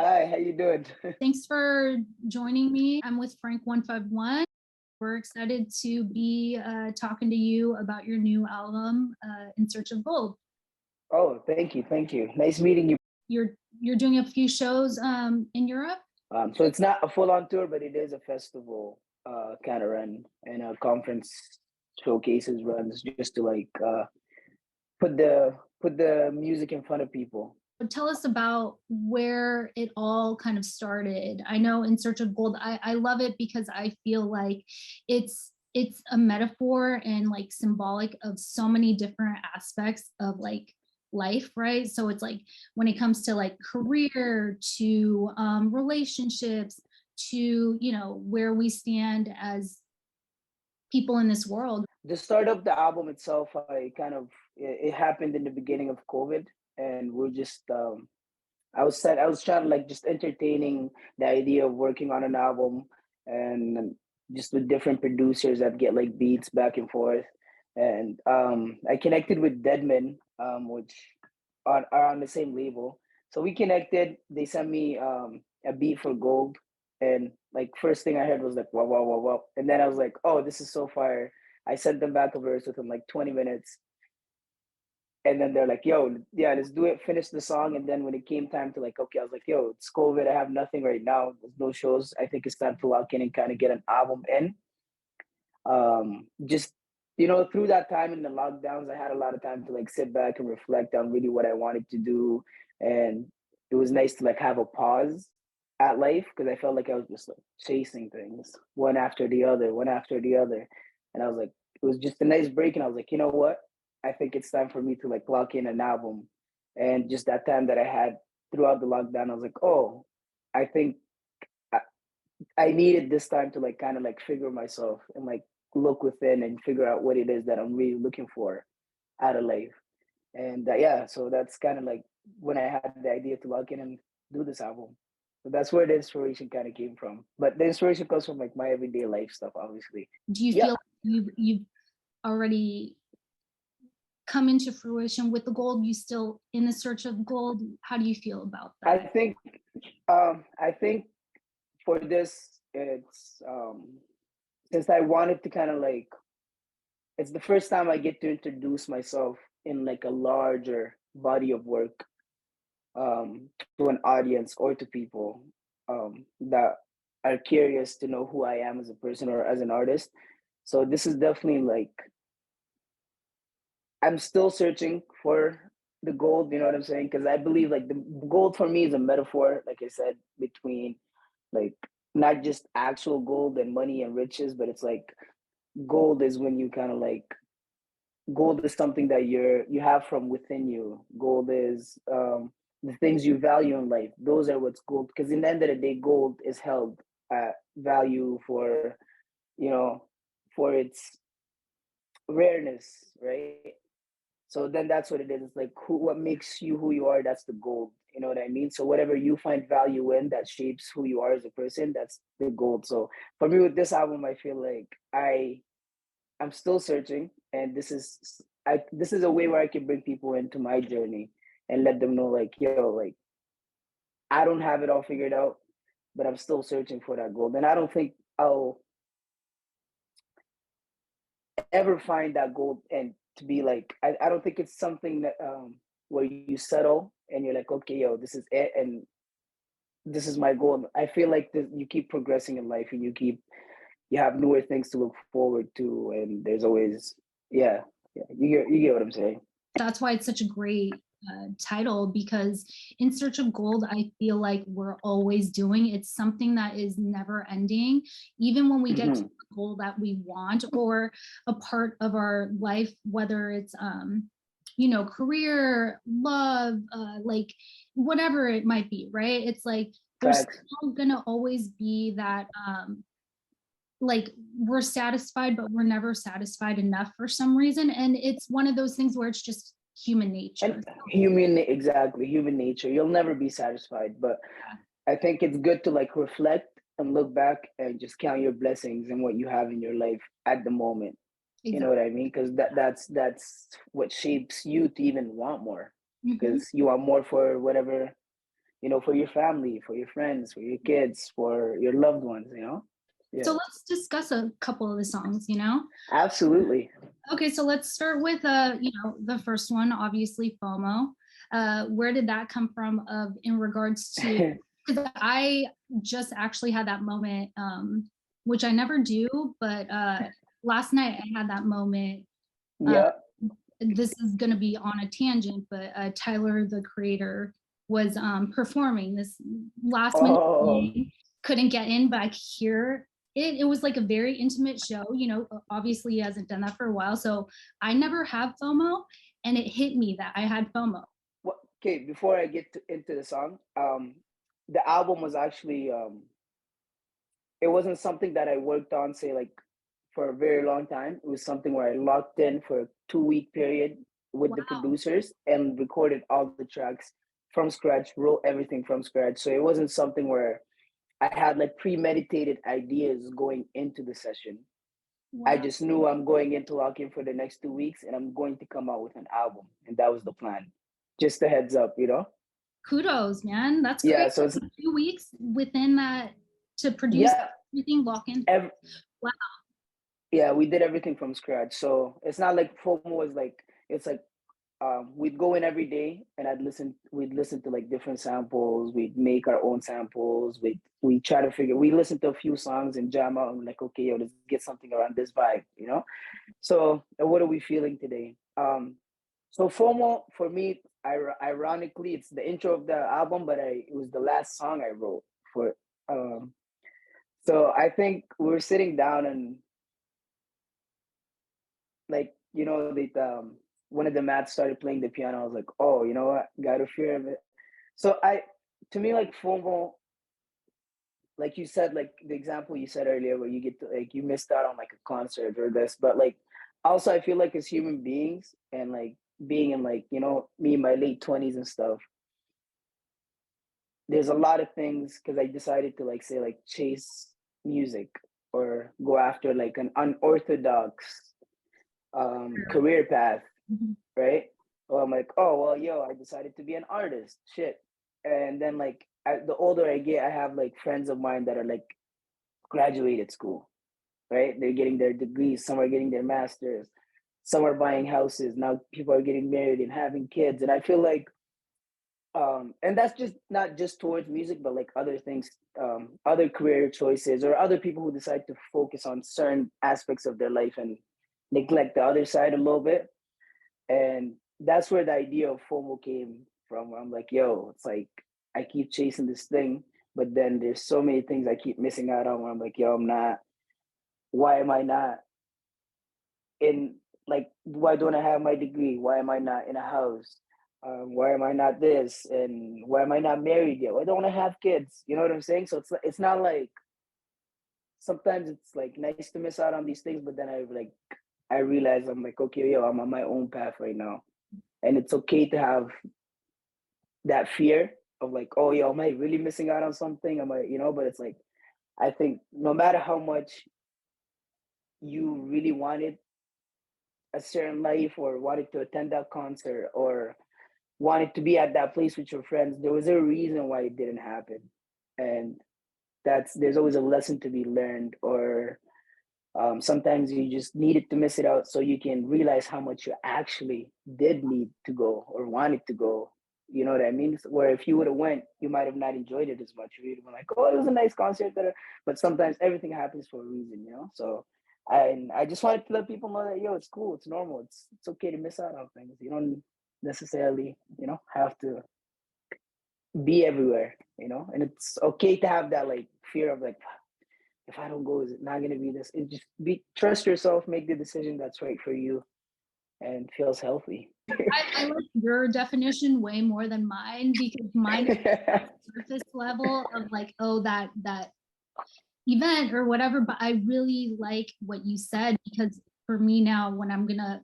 Hi, how you doing? Thanks for joining me. I'm with Frank 151. We're excited to be talking to you about your new album, In Search of Gold. Oh, thank you, thank you. Nice meeting you. You're doing a few shows in Europe? So it's not a full-on tour, but it is a festival kind of run and a conference showcases runs just to like put the music in front of people. Tell us about where it all kind of started. I know In Search of Gold, I love it because I feel like it's a metaphor and like symbolic of so many different aspects of like life, right? So it's like when it comes to like career, to relationships, to where we stand as people in this world. The start of the album itself, it happened in the beginning of COVID, and we're just I was trying to like just entertaining the idea of working on an album and just with different producers that get like beats back and forth. And I connected with Deadman, which are on the same label. So we connected. They sent me a beat for Gold, and like first thing I heard was like wow wow wow wow, and then I was like, oh, this is so fire. I sent them back a verse within like 20 minutes, and then they're like, yo, yeah, let's do it, finish the song. And then when it came time to like, okay, I was like, yo, it's COVID, I have nothing right now, there's no shows, I think it's time to lock in and kind of get an album in. Just through that time in the lockdowns, I had a lot of time to like sit back and reflect on really what I wanted to do. And it was nice to like have a pause at life, because I felt like I was just like chasing things one after the other, one after the other. And I was like, it was just a nice break. And I was like, you know what? I think it's time for me to like lock in an album. And just that time that I had throughout the lockdown, I was like, oh, I think I, I needed this time to like kind of like figure myself and like look within and figure out what it is that I'm really looking for out of life. And yeah, so that's kind of like when I had the idea to log in and do this album. So that's where the inspiration kind of came from. But the inspiration comes from like my everyday life stuff, obviously. Do you Yeah, feel you've already come into fruition with the gold? You still in the search of gold? How do you feel about I that? think I think for this, it's since I wanted to kind of like, it's the first time I get to introduce myself in like a larger body of work, to an audience or to people that are curious to know who I am as a person or as an artist. So this is definitely like, I'm still searching for the gold, you know what I'm saying? Because I believe like the gold for me is a metaphor, like I said, between like not just actual gold and money and riches, but it's like gold is when you kind of like, gold is something that you have from within you. Gold is the things you value in life. Those are what's gold. Because in the end of the day, gold is held at value for, you know, for its rareness, right? So then that's what it is. It's like what makes you who you are. That's the gold. You know what I mean? So whatever you find value in that shapes who you are as a person, that's the gold. So for me with this album, I feel like I'm still searching, and this is a way where I can bring people into my journey and let them know like, yo, like I don't have it all figured out, but I'm still searching for that gold. And I don't think I'll ever find that gold and to be like, I don't think it's something that where you settle and you're like, okay, yo, this is it and this is my goal. I feel like you keep progressing in life and you have newer things to look forward to, and there's always, yeah, yeah, you get what I'm saying. That's why it's such a great title, because In Search of Gold, I feel like we're always doing. It's something that is never ending. Even when we get to Hmm. the goal that we want or a part of our life, whether it's career, love, like whatever it might be, right? It's like there's Facts. still gonna always be that like we're satisfied, but we're never satisfied enough for some reason. And it's one of those things where it's just human nature. And exactly, human nature. You'll never be satisfied, but I think it's good to like reflect and look back and just count your blessings and what you have in your life at the moment. You know Exactly. what I mean? Because that's what shapes you to even want more. Mhm. Because you want more for whatever you know, for your family, for your friends, for your kids, for your loved ones, you know? So Yeah. let's discuss a couple of the songs, you know? Absolutely. Okay, so let's start with you know, the first one, obviously FOMO. Where did that come from of in regards to, because I just actually had that moment, which I never do, but last night I had that moment. Uh, Yeah. this is going to be on a tangent, but Tyler, the creator, was performing this last minute Oh, thing, couldn't get in, but I could hear it. It was like a very intimate show, you know, obviously he hasn't done that for a while. So I never have FOMO, and it hit me that I had FOMO. well, okay. Before I get into the song, the album was actually it wasn't something that I worked on, say like for a very long time. It was something where I locked in for a 2 week period with the Wow. producers and recorded all the tracks from scratch, wrote everything from scratch. So it wasn't something where I had like premeditated ideas going into the session. I Wow. just knew I'm going into lock in for the next 2 weeks and I'm going to come out with an album. And that was the plan. Just a heads up, you know? Kudos, man. That's Yeah. crazy. So it's, 2 weeks within that to produce yeah. everything, lock in. Ev- Wow. yeah, we did everything from scratch. So it's not like FOMO was like, it's like, we'd go in every day and we'd listen to like different samples. We'd make our own samples. We try to we listen to a few songs and jam out and like, okay, yo, let's get something around this vibe, you know? So what are we feeling today? So FOMO for me, ironically, it's the intro of the album, but it was the last song I wrote for. Um, so I think we were sitting down and like you know one of the mats started playing the piano. I was like, oh, you know what? Got a fear of it. So to me, like FOMO, like you said, like the example you said earlier, where you get to like you missed out on like a concert or this, but like also I feel like as human beings and like being in like you know me in my late 20s and stuff, there's a lot of things because I decided to like say like chase music or go after like an unorthodox career path, Mhm. right? Well, I'm like, oh well, yo, I decided to be an artist, shit. And then like the older I get, I have like friends of mine that are like graduated school, right? They're getting their degrees, some are getting their masters, some are buying houses. Now people are getting married and having kids. And I feel like and that's just not just towards music, but like other things, other career choices or other people who decide to focus on certain aspects of their life and neglect the other side a little bit. And that's where the idea of FOMO came from. I'm like, yo, it's like I keep chasing this thing, but then there's so many things I keep missing out on where I'm like, yo, I'm not, why am I not in like why don't I have my degree? Why am I not in a house? Why am I not this? And why am I not married yet? Why don't I have kids? You know what I'm saying? So it's not like sometimes it's like nice to miss out on these things, but then I realize I'm like, okay, yo, I'm on my own path right now. And it's okay to have that fear of like, oh yo, am I really missing out on something? Am I, you know, but it's like I think no matter how much you really wanted a certain life or wanted to attend that concert or wanted to be at that place with your friends, there was a reason why it didn't happen. And there's always a lesson to be learned, or sometimes you just needed to miss it out so you can realize how much you actually did need to go or wanted to go. You know what I mean? Where if you would have went, you might have not enjoyed it as much. You'd have been like, "Oh, it was a nice concert," but sometimes everything happens for a reason, you know. So, I just wanted to let people know that yo, it's cool, it's normal, it's okay to miss out on things. You don't necessarily, you know, have to be everywhere, you know, and it's okay to have that like fear of like if I don't go, is it not going to be this? It just trust yourself, make the decision that's right for you, and feels healthy. I like your definition way more than mine, because mine is surface level of like, oh, that event or whatever. But I really like what you said, because for me now, when I'm gonna,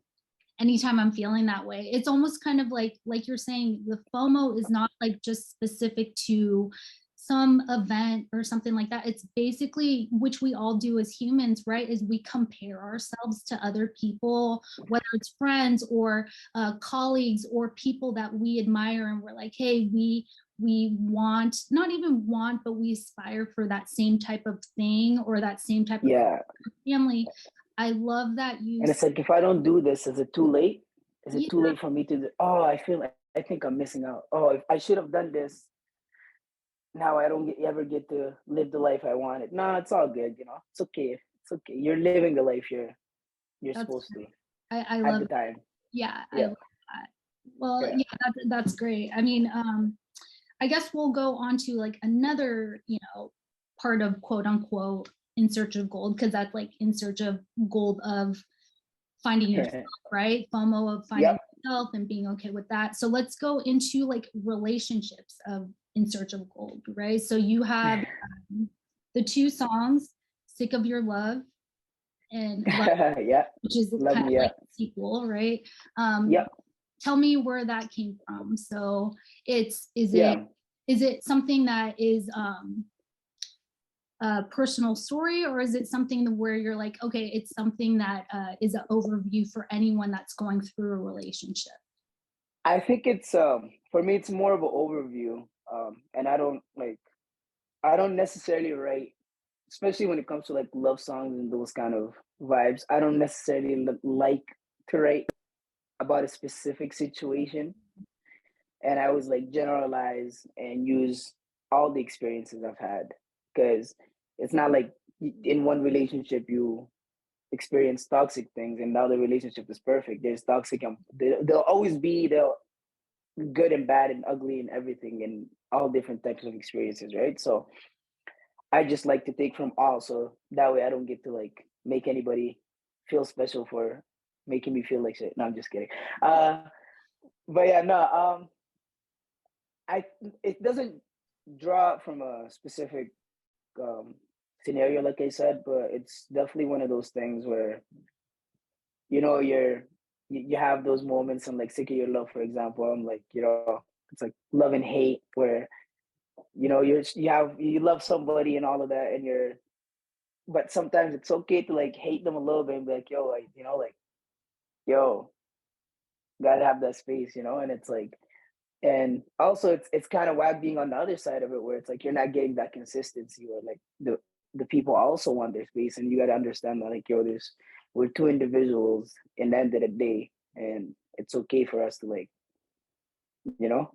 anytime I'm feeling that way, it's almost kind of like you're saying, the FOMO is not like just specific to some event or something like that. It's basically, which we all do as humans, right, is we compare ourselves to other people, whether it's friends or colleagues or people that we admire, and we're like, hey, we want, not even want, but we aspire for that same type of thing or that same type of family. I love that you. And it's like, if I don't do this, is it too late? Is it Yeah. too late for me to do? Oh, I feel like, I think I'm missing out. Oh, if I should have done this, now I don't ever get to live the life I wanted. No, it's all good. You know, it's okay. It's okay. You're living the life you're That's supposed to I at love the time. yeah, I Yeah. love that. Well, Yeah. yeah, that's great. I mean, I guess we'll go on to like another, part of quote unquote in search of gold, because that's like in search of gold of finding yourself, right? FOMO of finding yourself and being okay with that. So let's go into like relationships of in search of gold, right? So you have the two songs, Sick of Your Love and Love, Yeah. which is Love kind me. of Yeah. like a sequel, right? Yep. Tell me where that came from. So is Yeah. it something that is a personal story, or is it something where you're like, okay, it's something that is an overview for anyone that's going through a relationship? I think it's for me it's more of an overview. And I don't necessarily write, especially when it comes to like love songs and those kind of vibes. I don't necessarily like to write about a specific situation, and I always like generalize and use all the experiences I've had, because it's not like in one relationship you experience toxic things and the other relationship is perfect. There's toxic and there'll always be the good and bad and ugly and everything and all different types of experiences, right? So I just like to take from all, so that way I don't get to like make anybody feel special for making me feel like shit. No, I'm just kidding. But yeah, no, I it doesn't draw from a specific um, scenario, like I said, but it's definitely one of those things where you have those moments and like Sick of Your Love, for example. I'm like, it's like love and hate, where you love somebody and all of that, and but sometimes it's okay to like hate them a little bit and be like, yo, like, yo, gotta have that space, and it's like, and also it's kind of whack being on the other side of it, where it's like you're not getting that consistency, or like the people also want their space, and you got to understand that, like, yo, we're two individuals in the end of the day, and it's okay for us to like,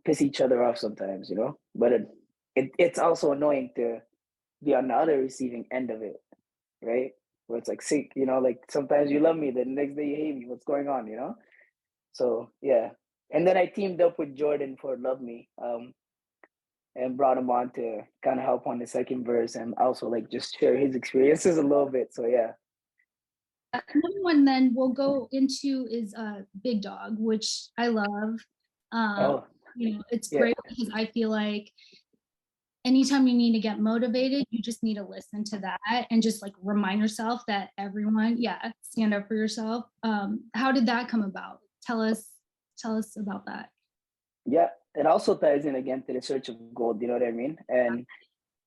piss each other off sometimes, but it's also annoying to be on the other receiving end of it, right? Where it's like sick, like sometimes you love me, the next day you hate me. What's going on, So yeah. And then I teamed up with Jordan for Love Me, and brought him on to kind of help on the second verse and also like just share his experiences a little bit. So yeah. Another one then we'll go into is Big Dog, which I love. Oh, It's yeah. great because I feel like anytime you need to get motivated, you just need to listen to that and just like remind yourself that everyone, stand up for yourself. How did that come about? Tell us about that. Yeah. It also ties in again to the search of gold, you know what I mean? And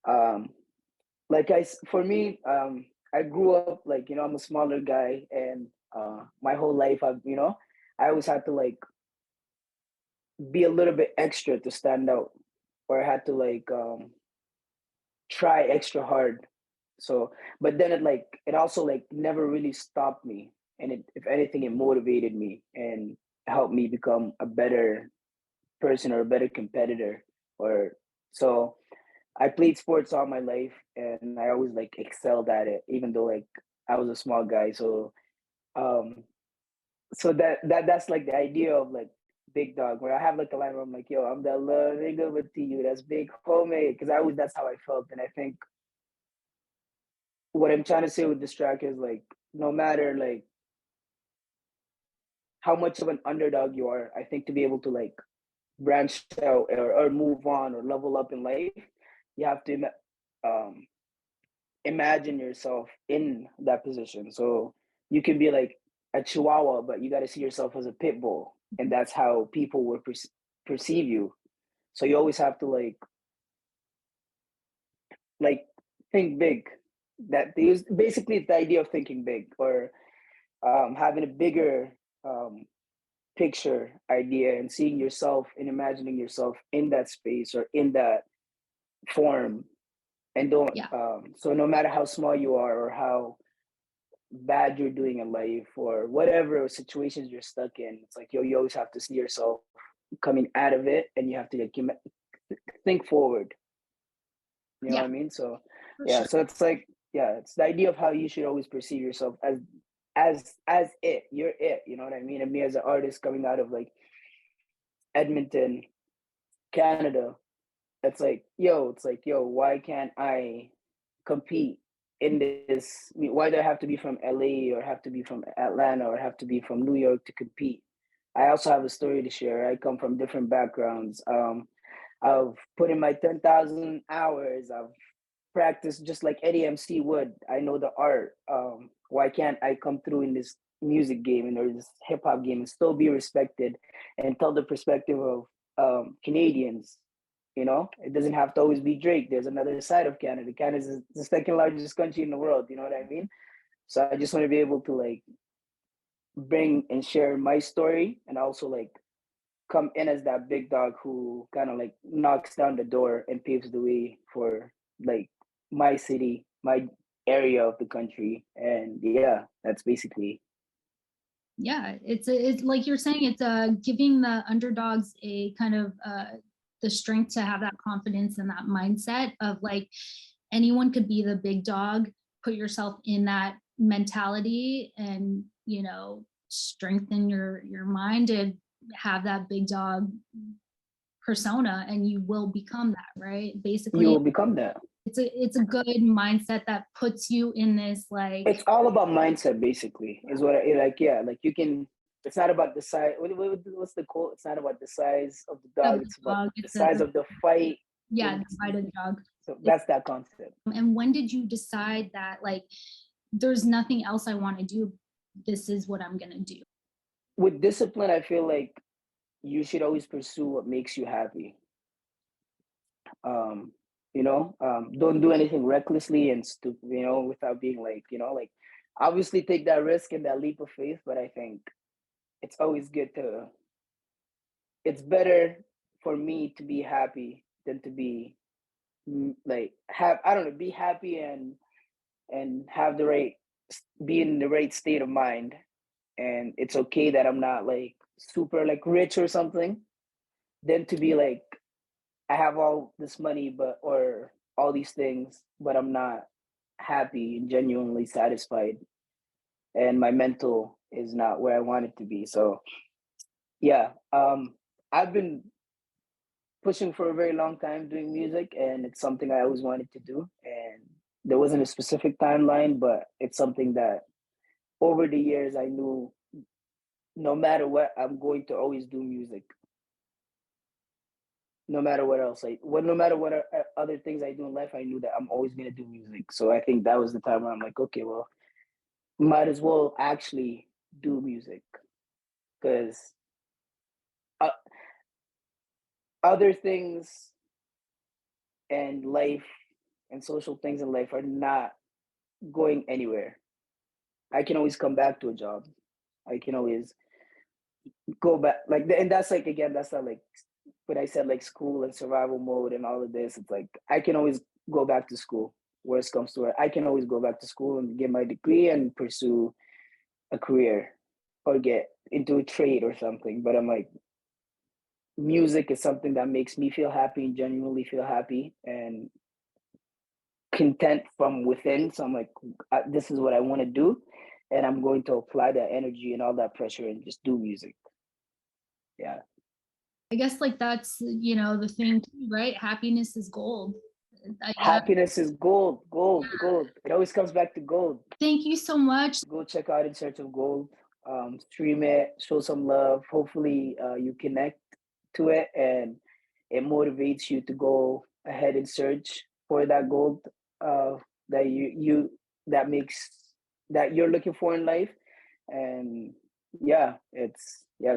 um, like for me, I grew up like, I'm a smaller guy, and my whole life I always had to like be a little bit extra to stand out, or I had to like try extra hard. So, but then it also like never really stopped me, and if anything, it motivated me and helped me become a better person or a better competitor. Or so I played sports all my life, and I always like excelled at it, even though like I was a small guy. Um, so that's like the idea of like Big Dog, where I have like a line where I'm like, yo, I'm that little nigga with you, that's big homie, because that's how I felt, and I think what I'm trying to say with this track is like, no matter like how much of an underdog you are, I think to be able to like branch out, or move on or level up in life, you have to um, imagine yourself in that position. So you can be like a chihuahua, but you got to see yourself as a pit bull, and that's how people will perceive you. So you always have to like like think big. That they use basically it's the idea of thinking big, or having a bigger picture idea and seeing yourself and imagining yourself in that space or in that form. And don't Yeah. so no matter how small you are or how bad you're doing in life or whatever situations you're stuck in, it's like you always have to see yourself coming out of it, and you have to like think forward. You know what Yeah, I mean? So for yeah, sure. so it's like, yeah, it's the idea of how you should always perceive yourself as it. You're it. You know what I mean? And me as an artist coming out of like Edmonton, Canada, it's like, yo, why can't I compete in this? Why do I have to be from LA or have to be from Atlanta or have to be from New York to compete? I also have a story to share. I come from different backgrounds. I've put in my 10,000 hours. I've practiced just like Eddie MC would. I know the art. Why can't I come through in this music game and or this hip hop game and still be respected and tell the perspective of Canadians? You know, it doesn't have to always be Drake. There's another side of Canada. Canada is the second largest country in the world. You know what I mean? So I just want to be able to like bring and share my story, and also like come in as that big dog who kind of like knocks down the door and paves the way for like my city, my area of the country. And yeah, that's basically. Yeah, it's like you're saying, it's giving the underdogs a kind of the strength to have that confidence and that mindset of like anyone could be the big dog. Put yourself in that mentality, and strengthen your mind and have that big dog persona, and you will become that, right? You Basically, will become that. it's a good mindset that puts you in this like It's all about mindset, basically, is what I like. Yeah, like you can. It's not about the size. What's the quote? It's not about the size of the of dog. the It's about dog. the It's a size of the fight. yeah, In, divided dog. so that's that concept. And when did you decide that like there's nothing else I want to do? This is what I'm gonna do. With discipline, I feel like you should always pursue what makes you happy. Um, don't do anything recklessly and without being like, like obviously take that risk and that leap of faith. But I think it's always good to. It's better for me to be happy than to be like have I don't know, be happy and have the right be in the right state of mind. And it's okay that I'm not like super like rich or something, than to be like I have all this money but or all these things, but I'm not happy and genuinely satisfied, and my mental is not where I want it to be. So yeah, I've been pushing for a very long time doing music, and it's something I always wanted to do. And there wasn't a specific timeline, but it's something that over the years I knew no matter what, I'm going to always do music. No matter what else, no matter what other things I do in life, I knew that I'm always gonna do music. So I think that was the time where I'm like, okay, well, might as well actually do music, because uh, other things and life and social things in life are not going anywhere. I can always come back to a job. I can always go back, like, and that's like again, that's not like when I said like school and survival mode and all of this. It's like I can always go back to school. Worst comes to it, I can always go back to school and get my degree and pursue a career or get into a trade or something. But I'm like, music is something that makes me feel happy and genuinely feel happy and content from within. So I'm like, this is what I want to do, and I'm going to apply that energy and all that pressure and just do music. Yeah. I guess like that's the thing too, right? Happiness is gold. Yeah. Happiness is gold, gold, gold. It always comes back to gold. Thank you so much. Go check out In Search of Gold. Stream it, show some love. Hopefully, you connect to it and it motivates you to go ahead and search for that gold uh, that that makes that you're looking for in life. And yeah,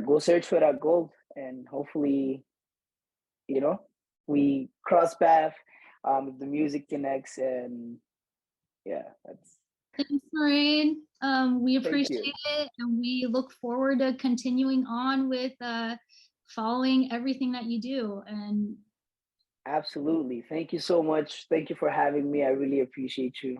go search for that gold, and hopefully, you know, we cross path if the music connects, and yeah, that's Thanks, Moraine. We thank appreciate you. it, and we look forward to continuing on with following everything that you do. And Absolutely. Thank you so much. Thank you for having me. I really appreciate you.